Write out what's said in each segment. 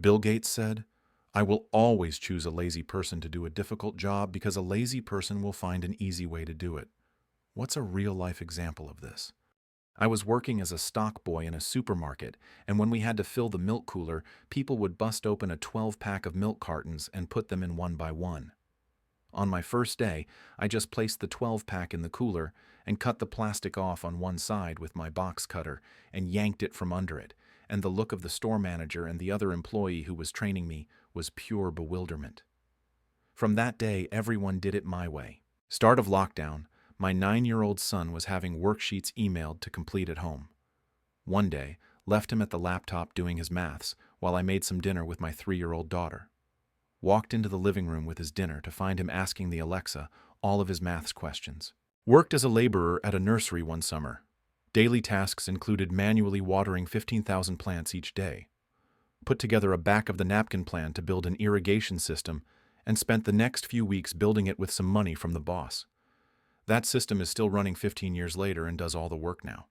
Bill Gates said, "I will always choose a lazy person to do a difficult job because a lazy person will find an easy way to do it." What's a real-life example of this? I was working as a stock boy in a supermarket, and when we had to fill the milk cooler, people would bust open a 12-pack of milk cartons and put them in one by one. On my first day, I just placed the 12-pack in the cooler and cut the plastic off on one side with my box cutter and yanked it from under it, and the look of the store manager and the other employee who was training me was pure bewilderment. From that day, everyone did it my way. Start of lockdown, my 9-year-old son was having worksheets emailed to complete at home. One day, left him at the laptop doing his maths while I made some dinner with my 3-year-old daughter. Walked into the living room with his dinner to find him asking the Alexa all of his maths questions. Worked as a laborer at a nursery one summer. Daily tasks included manually watering 15,000 plants each day. Put together a back-of-the-napkin plan to build an irrigation system and spent the next few weeks building it with some money from the boss. That system is still running 15 years later and does all the work now.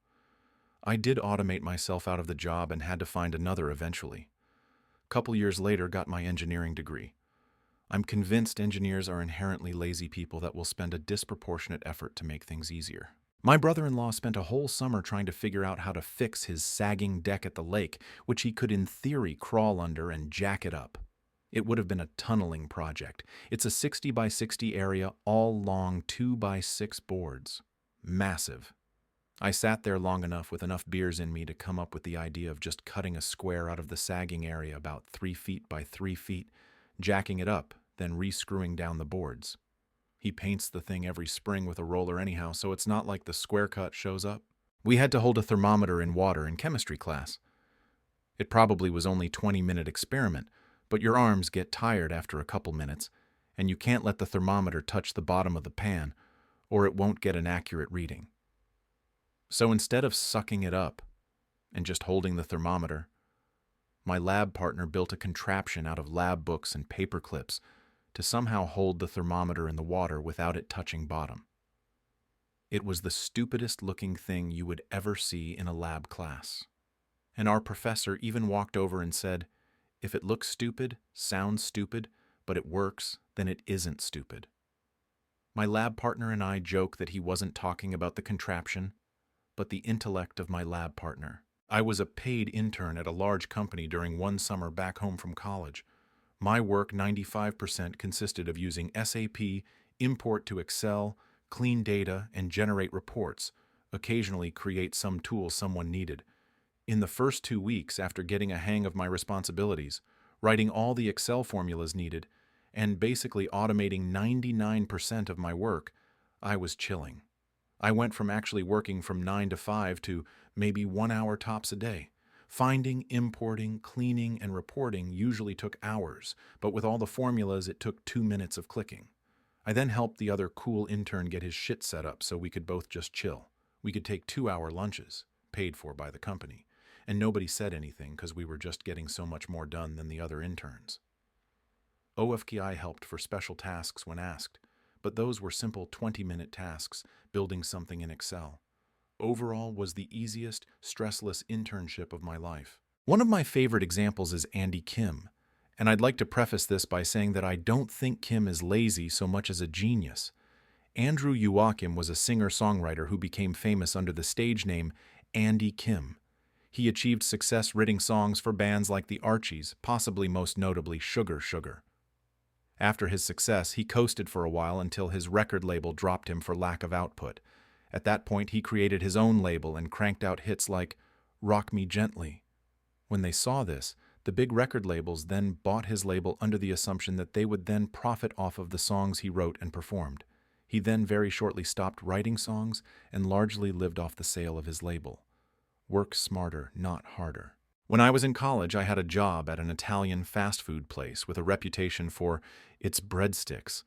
I did automate myself out of the job and had to find another eventually. Couple years later, got my engineering degree. I'm convinced engineers are inherently lazy people that will spend a disproportionate effort to make things easier. My brother-in-law spent a whole summer trying to figure out how to fix his sagging deck at the lake, which he could in theory crawl under and jack it up. It would have been a tunneling project. It's a 60 by 60 area, all long 2 by 6 boards. Massive. I sat there long enough with enough beers in me to come up with the idea of just cutting a square out of the sagging area about 3 feet by 3 feet, jacking it up, then re-screwing down the boards. He paints the thing every spring with a roller anyhow, so it's not like the square cut shows up. We had to hold a thermometer in water in chemistry class. It probably was only a 20-minute experiment, but your arms get tired after a couple minutes, and you can't let the thermometer touch the bottom of the pan, or it won't get an accurate reading. So instead of sucking it up and just holding the thermometer, my lab partner built a contraption out of lab books and paper clips to somehow hold the thermometer in the water without it touching bottom. It was the stupidest looking thing you would ever see in a lab class. And our professor even walked over and said, "If it looks stupid, sounds stupid, but it works, then it isn't stupid." My lab partner and I joke that he wasn't talking about the contraption, but the intellect of my lab partner. I was a paid intern at a large company during one summer back home from college. My work 95% consisted of using SAP, import to Excel, clean data, and generate reports, occasionally create some tool someone needed. In the first 2 weeks after getting a hang of my responsibilities, writing all the Excel formulas needed, and basically automating 99% of my work, I was chilling. I went from actually working from 9 to 5 to maybe 1 hour tops a day. Finding, importing, cleaning, and reporting usually took hours, but with all the formulas it took 2 minutes of clicking. I then helped the other cool intern get his shit set up so we could both just chill. We could take 2-hour lunches, paid for by the company, and nobody said anything because we were just getting so much more done than the other interns. OFKI helped for special tasks when asked, but those were simple 20-minute tasks, building something in Excel. Overall was the easiest, stressless internship of my life. One of my favorite examples is Andy Kim, and I'd like to preface this by saying that I don't think Kim is lazy so much as a genius. Andrew Joachim was a singer-songwriter who became famous under the stage name Andy Kim. He achieved success writing songs for bands like the Archies, possibly most notably Sugar Sugar. After his success, he coasted for a while until his record label dropped him for lack of output. At that point, he created his own label and cranked out hits like Rock Me Gently. When they saw this, the big record labels then bought his label under the assumption that they would then profit off of the songs he wrote and performed. He then very shortly stopped writing songs and largely lived off the sale of his label. Work smarter, not harder. When I was in college, I had a job at an Italian fast food place with a reputation for its breadsticks.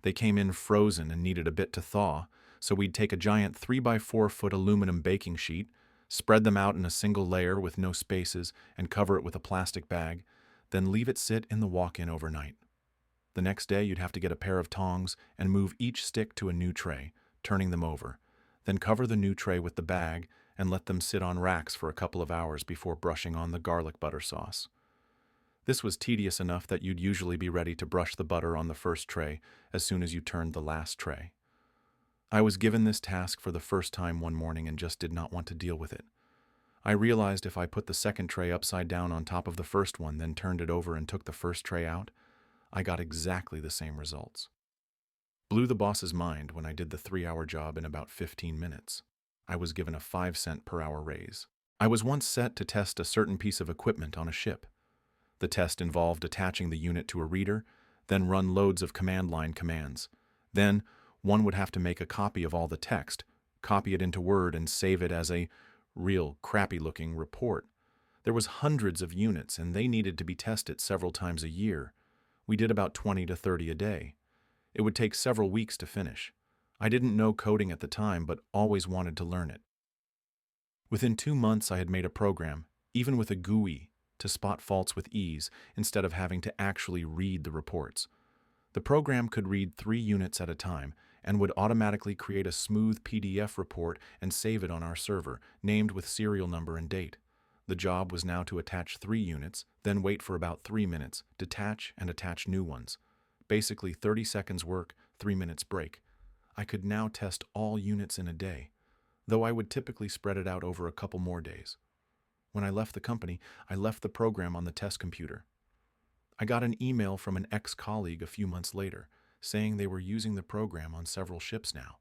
They came in frozen and needed a bit to thaw, so we'd take a giant 3x4-foot aluminum baking sheet, spread them out in a single layer with no spaces, and cover it with a plastic bag, then leave it sit in the walk-in overnight. The next day, you'd have to get a pair of tongs and move each stick to a new tray, turning them over, then cover the new tray with the bag and let them sit on racks for a couple of hours before brushing on the garlic butter sauce. This was tedious enough that you'd usually be ready to brush the butter on the first tray as soon as you turned the last tray. I was given this task for the first time one morning and just did not want to deal with it. I realized if I put the second tray upside down on top of the first one, then turned it over and took the first tray out, I got exactly the same results. Blew the boss's mind when I did the 3-hour job in about 15 minutes. I was given a 5-cent per hour raise. I was once set to test a certain piece of equipment on a ship. The test involved attaching the unit to a reader, then run loads of command line commands. Then, one would have to make a copy of all the text, copy it into Word, and save it as a real crappy-looking report. There was hundreds of units, and they needed to be tested several times a year. We did about 20 to 30 a day. It would take several weeks to finish. I didn't know coding at the time, but always wanted to learn it. Within 2 months, I had made a program, even with a GUI, to spot faults with ease instead of having to actually read the reports. The program could read 3 units at a time and would automatically create a smooth PDF report and save it on our server, named with serial number and date. The job was now to attach 3 units, then wait for about 3 minutes, detach and attach new ones. Basically 30 seconds work, 3 minutes break. I could now test all units in a day, though I would typically spread it out over a couple more days. When I left the company, I left the program on the test computer. I got an email from an ex-colleague a few months later, saying they were using the program on several ships now.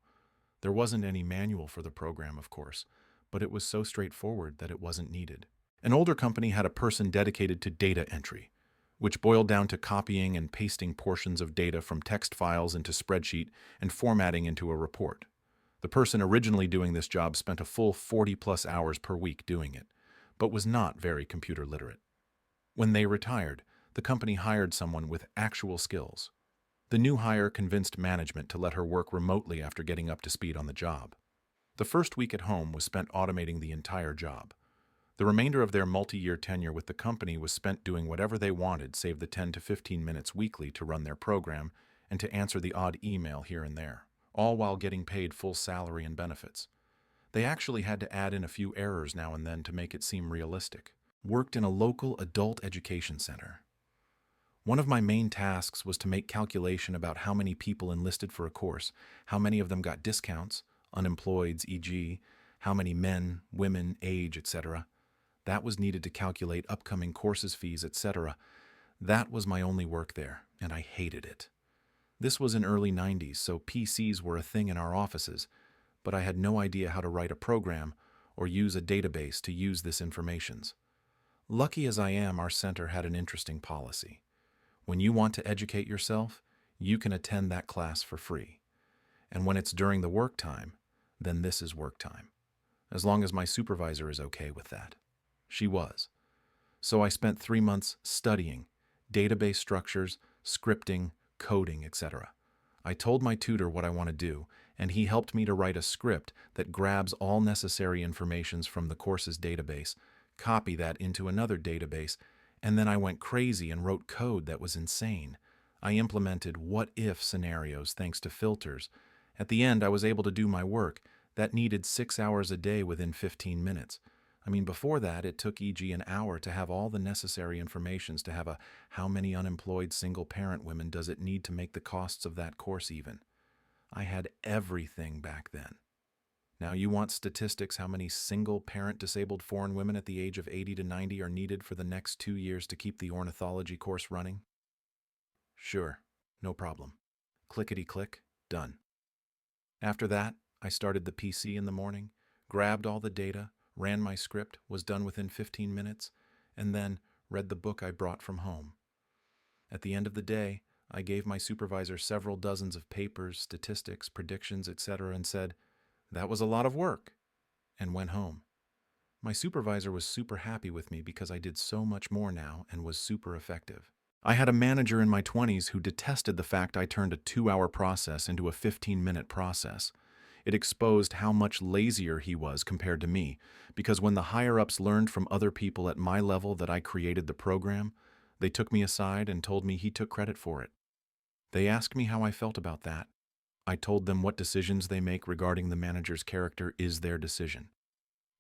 There wasn't any manual for the program, of course, but it was so straightforward that it wasn't needed. An older company had a person dedicated to data entry, which boiled down to copying and pasting portions of data from text files into spreadsheet and formatting into a report. The person originally doing this job spent a full 40-plus hours per week doing it, but was not very computer literate. When they retired, the company hired someone with actual skills. The new hire convinced management to let her work remotely after getting up to speed on the job. The first week at home was spent automating the entire job. The remainder of their multi-year tenure with the company was spent doing whatever they wanted, save the 10 to 15 minutes weekly to run their program and to answer the odd email here and there, all while getting paid full salary and benefits. They actually had to add in a few errors now and then to make it seem realistic. Worked in a local adult education center. One of my main tasks was to make calculation about how many people enlisted for a course, how many of them got discounts, unemployeds, e.g., how many men, women, age, etc. That was needed to calculate upcoming courses fees, etc. That was my only work there, and I hated it. This was in early 90s, so PCs were a thing in our offices, but I had no idea how to write a program or use a database to use this information. Lucky as I am, our center had an interesting policy. When you want to educate yourself, you can attend that class for free. And when it's during the work time, then this is work time. As long as my supervisor is okay with that. She was. So I spent 3 months studying database structures, scripting, coding, etc. I told my tutor what I want to do, and he helped me to write a script that grabs all necessary information from the course's database, copy that into another database, and then I went crazy and wrote code that was insane. I implemented what-if scenarios thanks to filters. At the end, I was able to do my work. That needed 6 hours a day within 15 minutes. I mean, before that, it took e.g. an hour to have all the necessary information to have a how many unemployed single-parent women does it need to make the costs of that course even. I had everything back then. Now you want statistics how many single-parent disabled foreign women at the age of 80 to 90 are needed for the next 2 years to keep the ornithology course running? Sure, no problem. Clickety-click, done. After that, I started the PC in the morning, grabbed all the data, ran my script, was done within 15 minutes, and then read the book I brought from home. At the end of the day, I gave my supervisor several dozens of papers, statistics, predictions, etc., and said, "That was a lot of work," and went home. My supervisor was super happy with me because I did so much more now and was super effective. I had a manager in my 20s who detested the fact I turned a 2-hour process into a 15-minute process. It exposed how much lazier he was compared to me, because when the higher-ups learned from other people at my level that I created the program, they took me aside and told me he took credit for it. They asked me how I felt about that. I told them what decisions they make regarding the manager's character is their decision.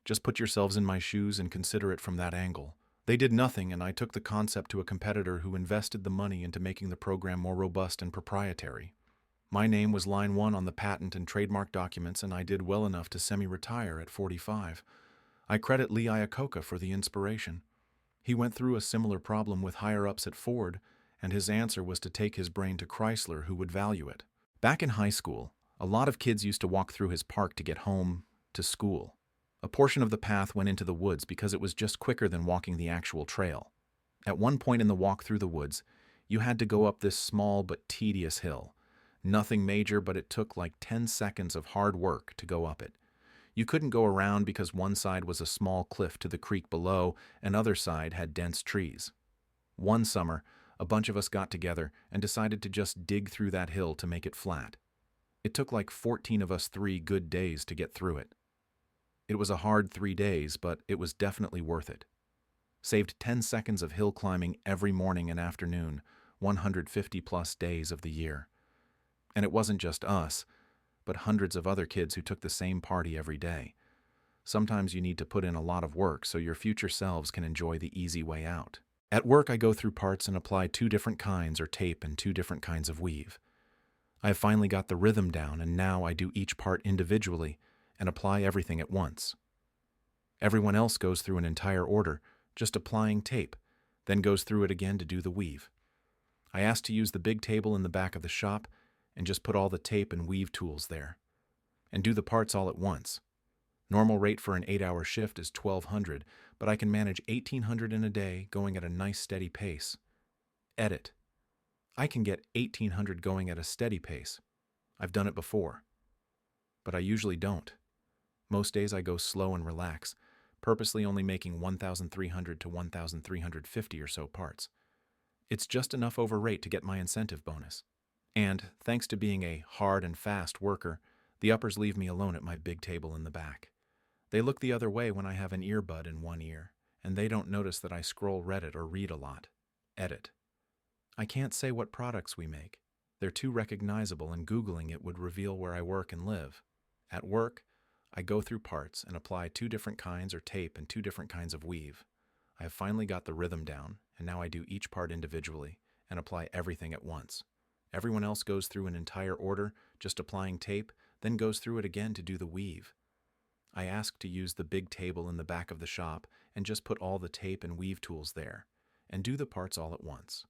Just put yourselves in my shoes and consider it from that angle. They did nothing, and I took the concept to a competitor who invested the money into making the program more robust and proprietary. My name was line 1 on the patent and trademark documents, and I did well enough to semi-retire at 45. I credit Lee Iacocca for the inspiration. He went through a similar problem with higher-ups at Ford, and his answer was to take his brain to Chrysler, who would value it. Back in high school, a lot of kids used to walk through his park to get home to school. A portion of the path went into the woods because it was just quicker than walking the actual trail. At one point in the walk through the woods, you had to go up this small but tedious hill. Nothing major, but it took like 10 seconds of hard work to go up it. You couldn't go around because one side was a small cliff to the creek below, and other side had dense trees. One summer, a bunch of us got together and decided to just dig through that hill to make it flat. It took like 14 of us 3 good days to get through it. It was a hard 3 days, but it was definitely worth it. Saved 10 seconds of hill climbing every morning and afternoon, 150 plus days of the year. And it wasn't just us, but hundreds of other kids who took the same party every day. Sometimes you need to put in a lot of work so your future selves can enjoy the easy way out. At work, I go through parts and apply 2 different kinds or tape and 2 different kinds of weave. I have finally got the rhythm down, and now I do each part individually and apply everything at once. Everyone else goes through an entire order, just applying tape, then goes through it again to do the weave. I asked to use the big table in the back of the shop and just put all the tape and weave tools there, and do the parts all at once. Normal rate for an 8-hour shift is $1,200, but I can manage $1,800 in a day going at a nice steady pace. Edit. I can get $1,800 going at a steady pace. I've done it before. But I usually don't. Most days I go slow and relax, purposely only making 1,300 to 1,350 or so parts. It's just enough over rate to get my incentive bonus. And, thanks to being a hard and fast worker, the uppers leave me alone at my big table in the back. They look the other way when I have an earbud in one ear, and they don't notice that I scroll Reddit or read a lot. Edit. I can't say what products we make. They're too recognizable, and Googling it would reveal where I work and live. At work, I go through parts and apply 2 different kinds or tape and 2 different kinds of weave. I have finally got the rhythm down, and now I do each part individually and apply everything at once. Everyone else goes through an entire order, just applying tape, then goes through it again to do the weave. I ask to use the big table in the back of the shop and just put all the tape and weave tools there, and do the parts all at once.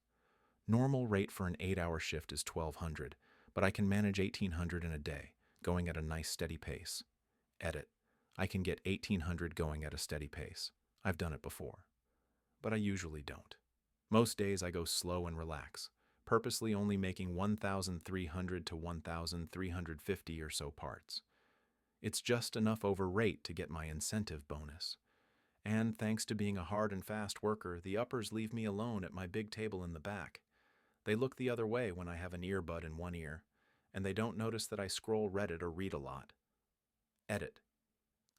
Normal rate for an 8-hour shift is $1,200, but I can manage $1,800 in a day, going at a nice steady pace. Edit. I can get $1,800 going at a steady pace. I've done it before. But I usually don't. Most days I go slow and relax, purposely only making 1,300 to 1,350 or so parts. It's just enough over rate to get my incentive bonus. And thanks to being a hard and fast worker, the uppers leave me alone at my big table in the back. They look the other way when I have an earbud in one ear, and they don't notice that I scroll Reddit or read a lot. Edit.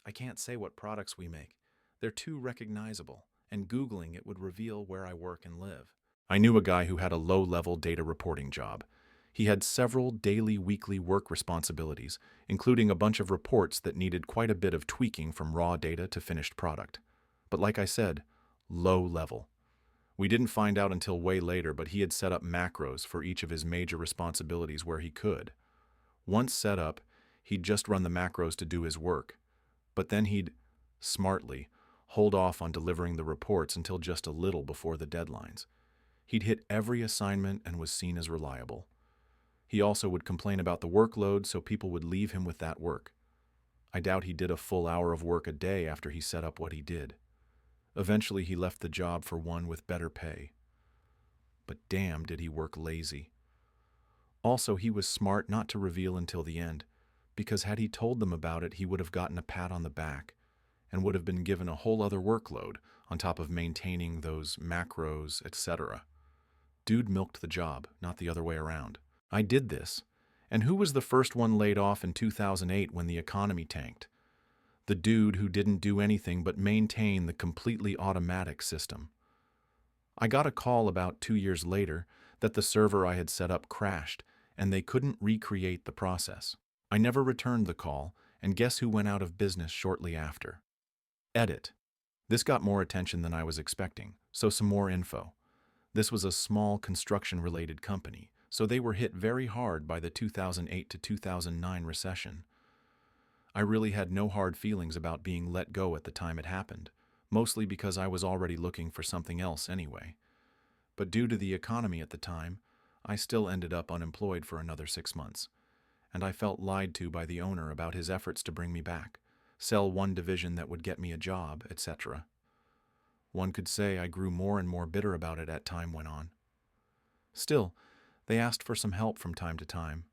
I can't say what products we make. They're too recognizable, and Googling it would reveal where I work and live. I knew a guy who had a low-level data reporting job. He had several daily, weekly work responsibilities, including a bunch of reports that needed quite a bit of tweaking from raw data to finished product. But like I said, low level. We didn't find out until way later, but he had set up macros for each of his major responsibilities where he could. Once set up, he'd just run the macros to do his work. But then he'd, smartly, hold off on delivering the reports until just a little before the deadlines. He'd hit every assignment and was seen as reliable. He also would complain about the workload, so people would leave him with that work. I doubt he did a full hour of work a day after he set up what he did. Eventually, he left the job for one with better pay. But damn, did he work lazy. Also, he was smart not to reveal until the end, because had he told them about it, he would have gotten a pat on the back and would have been given a whole other workload on top of maintaining those macros, etc. Dude milked the job, not the other way around. I did this. And who was the first one laid off in 2008 when the economy tanked? The dude who didn't do anything but maintain the completely automatic system. I got a call about 2 years later that the server I had set up crashed and they couldn't recreate the process. I never returned the call, and guess who went out of business shortly after? Edit. This got more attention than I was expecting, so some more info. This was a small construction-related company, so they were hit very hard by the 2008 to 2009 recession. I really had no hard feelings about being let go at the time it happened, mostly because I was already looking for something else anyway. But due to the economy at the time, I still ended up unemployed for another 6 months, and I felt lied to by the owner about his efforts to bring me back, sell one division that would get me a job, etc. One could say I grew more and more bitter about it as time went on. Still, they asked for some help from time to time,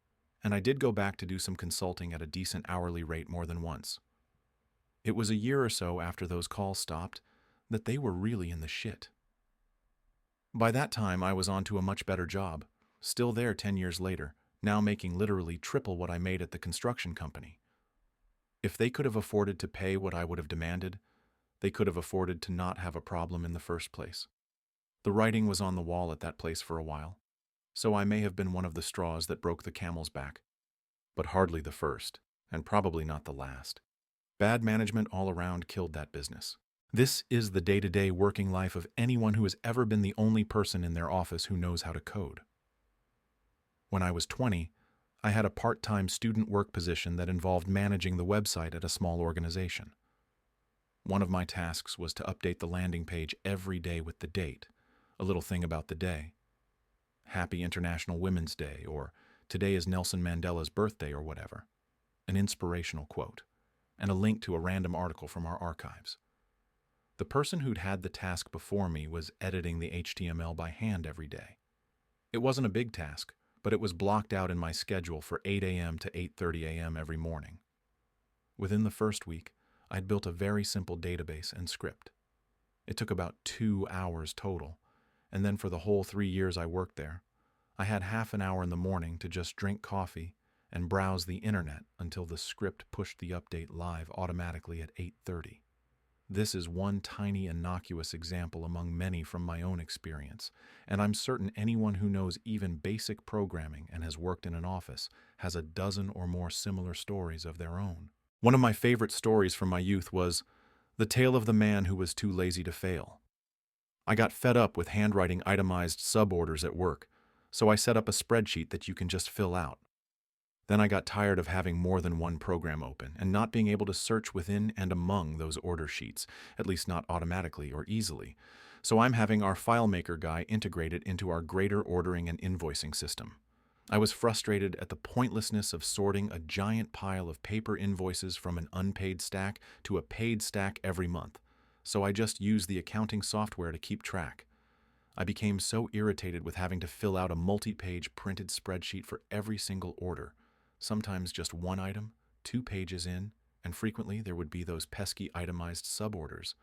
and I did go back to do some consulting at a decent hourly rate more than once. It was a year or so after those calls stopped that they were really in the shit. By that time, I was on to a much better job, still there 10 years later, now making literally triple what I made at the construction company. If they could have afforded to pay what I would have demanded, they could have afforded to not have a problem in the first place. The writing was on the wall at that place for a while, so I may have been one of the straws that broke the camel's back, but hardly the first, and probably not the last. Bad management all around killed that business. This is the day-to-day working life of anyone who has ever been the only person in their office who knows how to code. When I was 20, I had a part-time student work position that involved managing the website at a small organization. One of my tasks was to update the landing page every day with the date, a little thing about the day. Happy International Women's Day, or today is Nelson Mandela's birthday, or whatever. An inspirational quote, and a link to a random article from our archives. The person who'd had the task before me was editing the HTML by hand every day. It wasn't a big task, but it was blocked out in my schedule for 8 a.m. to 8:30 a.m. every morning. Within the first week, I'd built a very simple database and script. It took about 2 hours total, and then for the whole 3 years I worked there, I had half an hour in the morning to just drink coffee and browse the internet until the script pushed the update live automatically at 8:30. This is one tiny innocuous example among many from my own experience, and I'm certain anyone who knows even basic programming and has worked in an office has a dozen or more similar stories of their own. One of my favorite stories from my youth was the tale of the man who was too lazy to fail. I got fed up with handwriting itemized suborders at work, so I set up a spreadsheet that you can just fill out. Then I got tired of having more than one program open and not being able to search within and among those order sheets, at least not automatically or easily. So I'm having our FileMaker guy integrate it into our greater ordering and invoicing system. I was frustrated at the pointlessness of sorting a giant pile of paper invoices from an unpaid stack to a paid stack every month, so I just used the accounting software to keep track. I became so irritated with having to fill out a multi-page printed spreadsheet for every single order. Sometimes just one item, 2 pages in, and frequently there would be those pesky itemized suborders,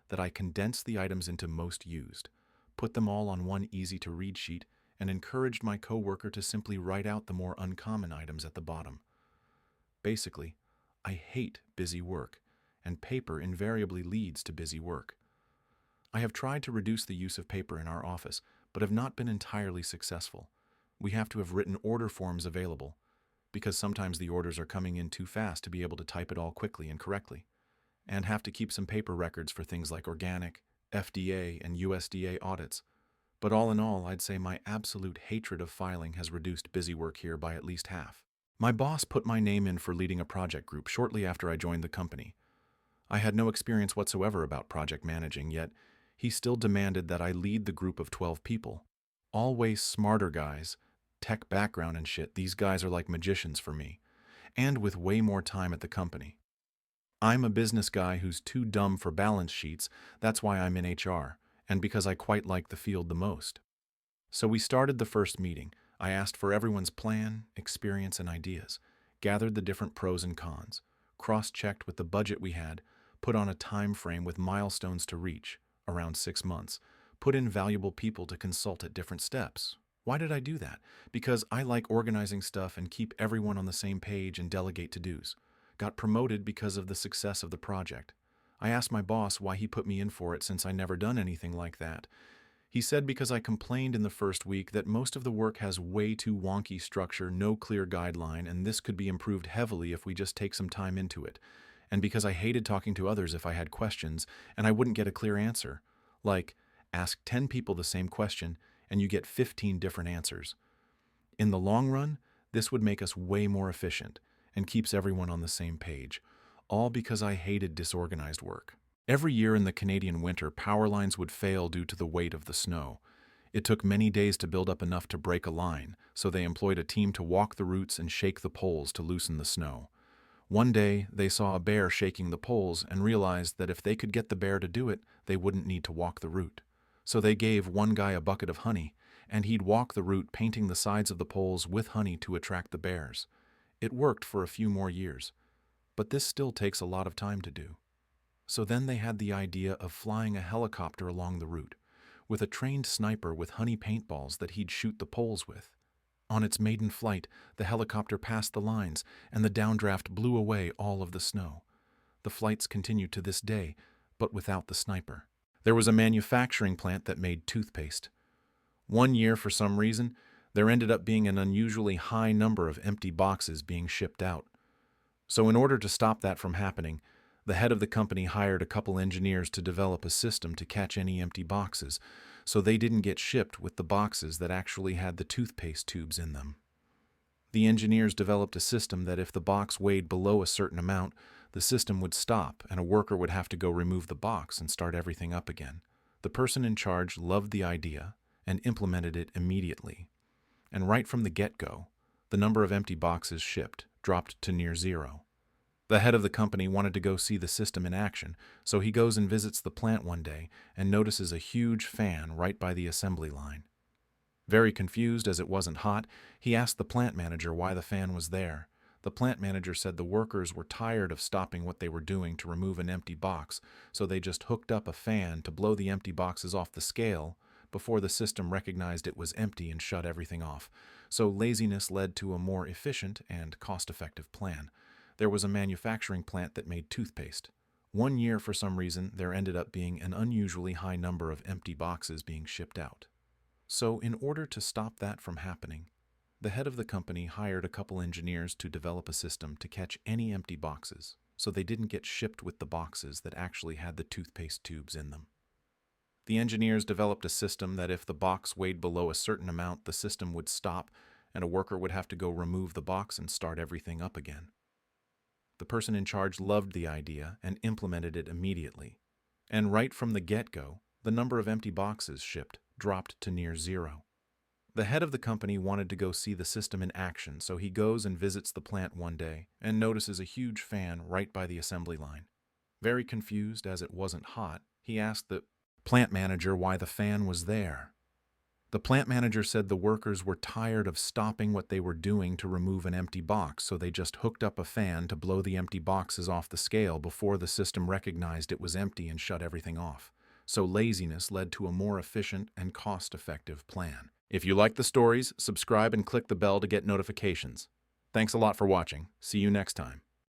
that I condensed the items into most used, put them all on one easy-to-read sheet, and encouraged my coworker to simply write out the more uncommon items at the bottom. Basically, I hate busy work, and paper invariably leads to busy work. I have tried to reduce the use of paper in our office, but have not been entirely successful. We have to have written order forms available, because sometimes the orders are coming in too fast to be able to type it all quickly and correctly, and have to keep some paper records for things like organic, FDA, and USDA audits. But all in all, I'd say my absolute hatred of filing has reduced busy work here by at least half. My boss put my name in for leading a project group shortly after I joined the company. I had no experience whatsoever about project managing, yet he still demanded that I lead the group of 12 people. All way smarter guys, tech background and shit. These guys are like magicians for me, and with way more time at the company. I'm a business guy who's too dumb for balance sheets, that's why I'm in HR, and because I quite like the field the most. So we started the first meeting. I asked for everyone's plan, experience, and ideas, gathered the different pros and cons, cross-checked with the budget we had, put on a time frame with milestones to reach, around 6 months, put in valuable people to consult at different steps. Why did I do that? Because I like organizing stuff and keep everyone on the same page and delegate to-dos. Got promoted because of the success of the project. I asked my boss why he put me in for it since I never done anything like that. He said because I complained in the first week that most of the work has way too wonky structure, no clear guideline, and this could be improved heavily if we just take some time into it. And because I hated talking to others if I had questions and I wouldn't get a clear answer. Like, ask 10 people the same question and you get 15 different answers. In the long run, this would make us way more efficient and keeps everyone on the same page, all because I hated disorganized work. Every year in the Canadian winter, power lines would fail due to the weight of the snow. It took many days to build up enough to break a line, so they employed a team to walk the routes and shake the poles to loosen the snow. One day, they saw a bear shaking the poles and realized that if they could get the bear to do it, they wouldn't need to walk the route. So they gave one guy a bucket of honey, and he'd walk the route painting the sides of the poles with honey to attract the bears. It worked for a few more years, but this still takes a lot of time to do. So then they had the idea of flying a helicopter along the route, with a trained sniper with honey paintballs that he'd shoot the poles with. On its maiden flight, the helicopter passed the lines, and the downdraft blew away all of the snow. The flights continue to this day, but without the sniper. There was a manufacturing plant that made toothpaste. One year, for some reason, there ended up being an unusually high number of empty boxes being shipped out. So in order to stop that from happening, the head of the company hired a couple engineers to develop a system to catch any empty boxes, so they didn't get shipped with the boxes that actually had the toothpaste tubes in them. The engineers developed a system that if the box weighed below a certain amount, the system would stop and a worker would have to go remove the box and start everything up again. The person in charge loved the idea and implemented it immediately. And right from the get-go, the number of empty boxes shipped dropped to near zero. The head of the company wanted to go see the system in action, so he goes and visits the plant one day and notices a huge fan right by the assembly line. Very confused as it wasn't hot, he asked the plant manager why the fan was there. The plant manager said the workers were tired of stopping what they were doing to remove an empty box, so they just hooked up a fan to blow the empty boxes off the scale before the system recognized it was empty and shut everything off. So laziness led to a more efficient and cost-effective plan. There was a manufacturing plant that made toothpaste. One year, for some reason, there ended up being an unusually high number of empty boxes being shipped out. So in order to stop that from happening, the head of the company hired a couple engineers to develop a system to catch any empty boxes, so they didn't get shipped with the boxes that actually had the toothpaste tubes in them. The engineers developed a system that if the box weighed below a certain amount, the system would stop and a worker would have to go remove the box and start everything up again. The person in charge loved the idea and implemented it immediately. And right from the get-go, the number of empty boxes shipped dropped to near zero. The head of the company wanted to go see the system in action, so he goes and visits the plant one day and notices a huge fan right by the assembly line. Very confused as it wasn't hot, he asked the plant manager why the fan was there. The plant manager said the workers were tired of stopping what they were doing to remove an empty box, so they just hooked up a fan to blow the empty boxes off the scale before the system recognized it was empty and shut everything off. So laziness led to a more efficient and cost-effective plan. If you like the stories, subscribe and click the bell to get notifications. Thanks a lot for watching. See you next time.